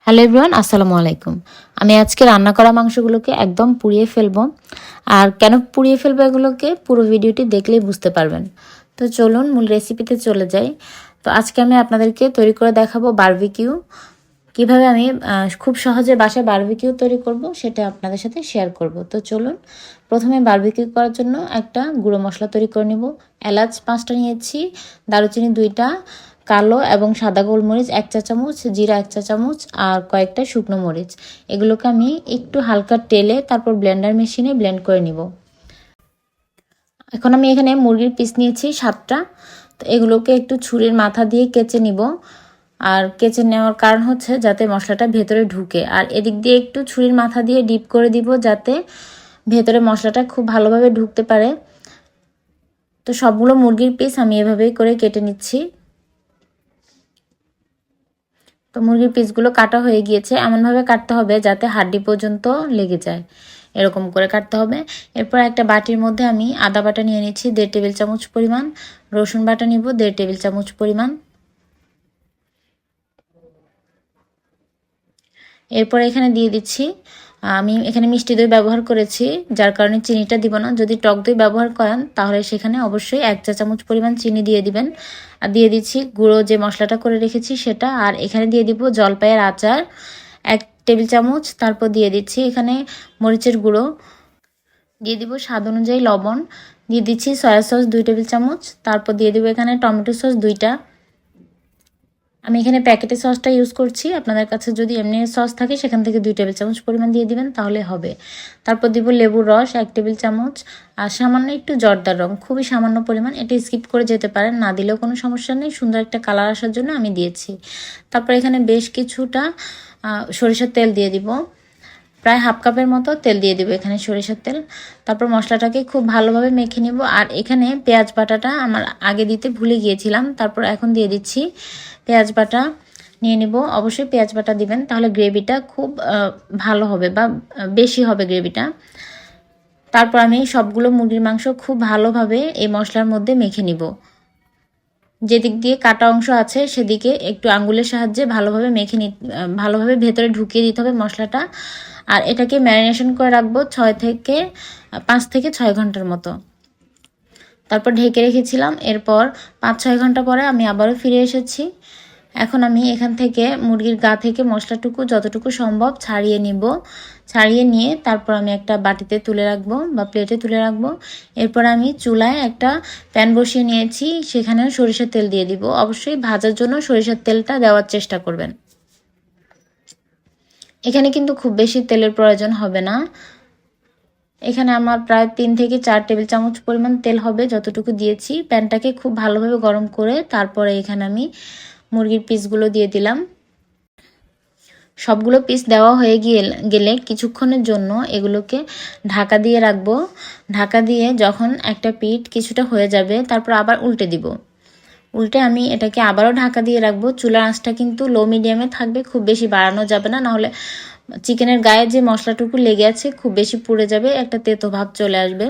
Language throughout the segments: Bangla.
হ্যালো এভরিওয়ান, আসসালামু আলাইকুম। আমি আজকে রান্না করা মাংসগুলোকে একদম পুড়িয়ে ফেলবো। আর কেন পুড়িয়ে ফেলবো এগুলোকে পুরো ভিডিওটি দেখলেই বুঝতে পারবেন। তো চলুন মূল রেসিপিতে চলে যাই। তো আজকে আমি আপনাদেরকে তৈরি করে দেখাবো বারবিকিউ। কিভাবে আমি খুব সহজে বাসায় বারবিকিউ তৈরি করব সেটা আপনাদের সাথে শেয়ার করব। তো চলুন প্রথমে বারবিকিউ করার জন্য একটা গুঁড়ো মশলা তৈরি করে নেব। এলাচ 5টা নিয়েছি, দারুচিনি 2টা, কালো এবং সাদা গোলমরিচ 1 চা চামচ, জিরা 1 চা চামচ আর কয়েকটা শুকনো মরিচ। এগুলোকে আমি একটু হালকা তেলে তারপর ব্লেন্ডার মেশিনে ব্লেন্ড করে নিব। এখন আমি এখানে মুরগির পিস নিয়েছি 7টা। তো এগুলোকে একটু ছুরির মাথা দিয়ে কেচে নিব। আর কেচে নেওয়ার কারণ হচ্ছে যাতে মশলাটা ভেতরে ঢুকে, আর এদিক দিয়ে একটু ছুরির মাথা দিয়ে ডিপ করে দিব যাতে ভেতরে মশলাটা খুব ভালোভাবে ঢুকতে পারে। তো সবগুলো মুরগির পিস আমি এভাবেই করে কেটে নিচ্ছি। তো মুরগির পিসগুলো কাটা হয়ে গিয়েছে, এমনভাবে কাটতে হবে যাতে হাড্ডি পর্যন্ত লেগে যায়, এরকম করে কাটতে হবে। এরপর একটা বাটির মধ্যে আমি আদা বাটা নিয়ে নিচ্ছি 1.5 টেবিল চামচ পরিমাণ, রসুন বাটা নিব 1.5 টেবিল চামচ পরিমাণ। এরপর এখানে দিয়ে দিচ্ছি, আমি এখানে মিষ্টি দই ব্যবহার করেছি যার কারণে চিনিটা দিব না। যদি টক দই ব্যবহার করেন তাহলে সেখানে অবশ্যই 1 চা চামচ পরিমাণ চিনি দিয়ে দিবেন। আর দিয়ে দিচ্ছি গুঁড়ো যে মশলাটা করে রেখেছি সেটা, আর এখানে দিয়ে দিব জলপাইয়ের আচার 1 টেবিল চামচ। তারপর দিয়ে দিচ্ছি এখানে মরিচের গুঁড়ো, দিয়ে দিব স্বাদ অনুযায়ী লবণ, দিয়ে দিচ্ছি সয়া সস 2 টেবিল চামচ। তারপর দিয়ে দিব এখানে টমেটো সস 2টা। আমি এখানে প্যাকেটের সসটা ইউজ করছি, আপনাদের কাছে যদি এমনি সস থাকে সেখান থেকে 2 টেবিল চামচ পরিমাণ দিয়ে দিবেন তাহলে হবে। তারপর দিব লেবুর রস 1 টেবিল চামচ আর সামান্য একটু জর্দার রং, খুবই সামান্য পরিমাণ, এটা স্কিপ করে যেতে পারেন, না দিলেও কোনো সমস্যা নেই, সুন্দর একটা কালার আসার জন্য আমি দিয়েছি। তারপর এখানে বেশ কিছুটা সরিষার তেল দিয়ে দিব, প্রায় হাফ কাপের মতো তেল দিয়ে দিব এখানে সরিষার তেল। তারপর মশলাটাকে খুব ভালোভাবে মেখে নিব। আর এখানে পেঁয়াজ বাটাটা আমার আগে দিতে ভুলে গিয়েছিলাম, তারপর এখন দিয়ে দিচ্ছি। পেঁয়াজ বাটা নিয়ে নিব, অবশ্যই পেঁয়াজ বাটা দিবেন তাহলে গ্রেভিটা খুব ভালো হবে বা বেশি হবে গ্রেভিটা। তারপর আমি সবগুলো মুরগির মাংস খুব ভালোভাবে এই মশলার মধ্যে মেখে নিব। যেদিক দিয়ে কাটা অংশ আছে সেদিকে একটু আঙ্গুলের সাহায্যে ভালোভাবে ভালোভাবে ভেতরে ঢুকিয়ে দিতে হবে মশলাটা। আর এটাকে ম্যারিনেশন করে রাখবো 5 থেকে 6 ঘন্টার মতো। তারপর ঢেকে রেখেছিলাম। এরপর 5-6 ঘন্টা পরে আমি আবারও ফিরে এসেছি। এখন আমি এখান থেকে মুরগির গা থেকে মশলাটুকু যতটুকু সম্ভব ছাড়িয়ে নিব। ছাড়িয়ে নিয়ে তারপর আমি একটা বাটিতে তুলে রাখবো বা প্লেটে তুলে রাখবো। এরপর আমি চুলায় একটা প্যান বসিয়ে নিয়েছি, সেখানেও সরিষার তেল দিয়ে দিব। অবশ্যই ভাজার জন্য সরিষার তেলটা দেওয়ার চেষ্টা করবেন। এখানে কিন্তু খুব বেশি তেলের প্রয়োজন হবে না। এখানে আমার প্রায় 3 থেকে 4 টেবিল চামচ পরিমাণ তেল হবে যতটুকু দিয়েছি। প্যানটাকে খুব ভালোভাবে গরম করে তারপরে এখানে আমি মুরগির পিসগুলো দিয়ে দিলাম। সবগুলো পিস দেওয়া হয়ে গেলে কিছুক্ষণের জন্য এগুলোকে ঢাকা দিয়ে রাখবো। ঢাকা দিয়ে যখন একটা পিঠ কিছুটা হয়ে যাবে তারপর আবার উল্টে দিব। উল্টে আমি এটাকে আবারও ঢাকা দিয়ে রাখবো। চুলার আঁচটা কিন্তু লো মিডিয়ামে থাকবে, খুব বেশি বাড়ানো যাবে না, নাহলে চিকেনের গায়ে যে মশলাটুকু লেগে আছে খুব বেশি পুড়ে যাবে, একটা তেতো ভাব চলে আসবে।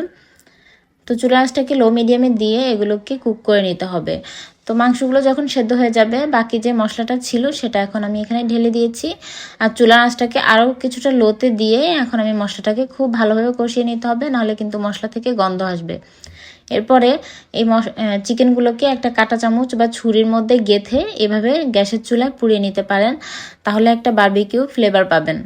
তো চুলার আঁচটাকে লো মিডিয়ামে দিয়ে এগুলোকে কুক করে নিতে হবে। তো মাংসগুলো যখন সেদ্ধ হয়ে যাবে বাকি যে মশলাটা ছিল সেটা এখন আমি এখানে ঢেলে দিয়েছি। আর চুলার আঁচটাকে আরও কিছুটা লোতে দিয়ে এখন আমি মশলাটাকে খুব ভালোভাবে কষিয়ে নিতে হবে, নাহলে কিন্তু মশলা থেকে গন্ধ আসবে। এরপরে এই চিকেনগুলোকে একটা কাঁটা চামচ বা ছুরির মধ্যে গেঁথে এভাবে গ্যাসের চুলায় পুড়িয়ে নিতে পারেন, তাহলে একটা বারবিকিউ ফ্লেভার পাবেন।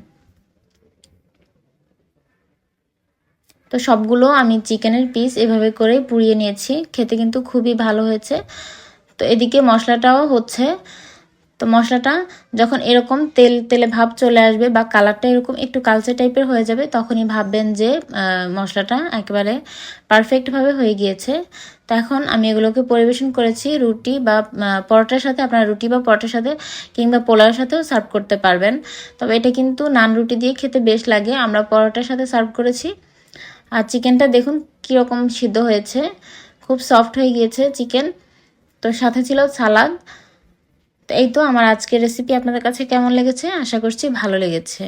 তো সবগুলো আমি চিকেনের পিস এভাবে করে পুড়িয়ে নিয়েছি, খেতে কিন্তু খুবই ভালো হয়েছে। তো এদিকে মশলাটাও হচ্ছে। তো মশলাটা যখন এরকম তেল তেলে ভাব চলে আসবে বা কালারটা এরকম একটু কালচে টাইপের হয়ে যাবে তখনই ভাববেন যে মশলাটা একেবারে পারফেক্টভাবে হয়ে গিয়েছে। তো এখন আমি এগুলোকে পরিবেশন করেছি রুটি বা পরোটার সাথে, আপনারা রুটি বা পরোটার সাথে কিংবা পোলাওর সাথেও সার্ভ করতে পারবেন। তবে এটা কিন্তু নান রুটি দিয়ে খেতে বেশ লাগে, আমরা পরোটার সাথে সার্ভ করেছি। আর চিকেনটা দেখুন কীরকম সিদ্ধ হয়েছে, খুব সফট হয়ে গিয়েছে চিকেন। তো সাথে ছিল সালাদ। তো এই তো আমার আজকের রেসিপি আপনাদের কাছে কেমন লেগেছে, আশা করছি ভালো লেগেছে।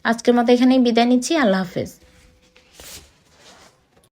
আজকের মতো এখানেই বিদায় নিচ্ছি, আল্লাহ হাফেজ।